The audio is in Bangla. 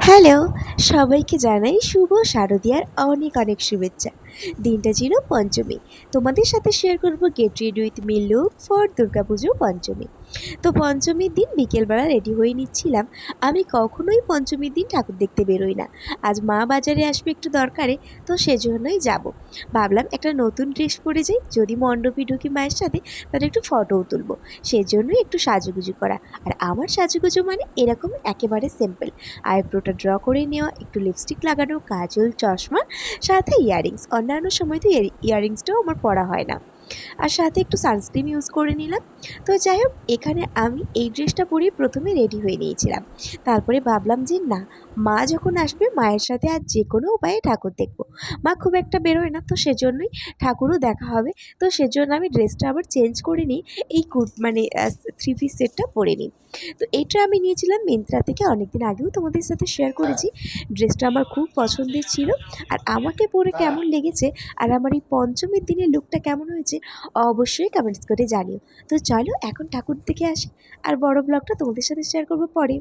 হ্যালো! সবাইকে জানাই শুভ শারদীয়ার অনেক অনেক শুভেচ্ছা। দিনটা ছিল পঞ্চমী। তোমাদের সাথে শেয়ার করব get ready with me look for Durga Puja Panchami. তো পঞ্চমীর দিন বিকেলবেলা রেডি হয়ে নিচ্ছিলাম। আমি কখনোই পঞ্চমীর দিন ঠাকুর দেখতে বেরোই না। আজ মা বাজারে আসবে একটু দরকারে, তো সেজন্যই যাব। ভাবলাম একটা নতুন ড্রেস পরে যাই, যদি মণ্ডপে ঢুকি মায়ের সাথে তাহলে একটু ফটোও তুলব। সেজন্যই একটু সাজুগুজু করা। আর আমার সাজুগুজু মানে এরকম একেবারে সিম্পল। আইব্রোটা ড্র করে নেওয়া, একটু লিপস্টিক লাগানো, কাজল, চশমা, সাথে ইয়াররিংস। অন্যান্য সময় তো ইয়াররিংসটাও আমার পরা হয় না। আর সাথে একটু সানস্ক্রিন ইউজ করে নিলাম। তো যাই হোক, এখানে আমি এই ড্রেসটা পরেই প্রথমে রেডি হয়ে নিয়েছিলাম। তারপরে ভাবলাম যে না, মা যখন আসবে মায়ের সাথে আর যে কোনো উপায়ে ঠাকুর দেখবো। মা খুব একটা বেরোয় না, তো সেজন্যই ঠাকুরও দেখা হবে। তো সেজন্য আমি ড্রেসটা আবার চেঞ্জ করে নিই, এই মানে থ্রি পিস সেটটা পরে নিই। তো এইটা আমি নিয়েছিলাম মিন্ত্রা থেকে, অনেকদিন আগেও তোমাদের সাথে শেয়ার করেছি। ড্রেসটা আমার খুব পছন্দের ছিল। আর আমাকে পরে কেমন লেগেছে আর আমার এই পঞ্চমীর দিনের লুকটা কেমন হয়েছে অবশ্যই কমেন্টস করে জানিও। তো চলো এখন ঠাকুর দেখে আসি, আর বড় ব্লগটা তোমাদের সাথে শেয়ার করবো পরে।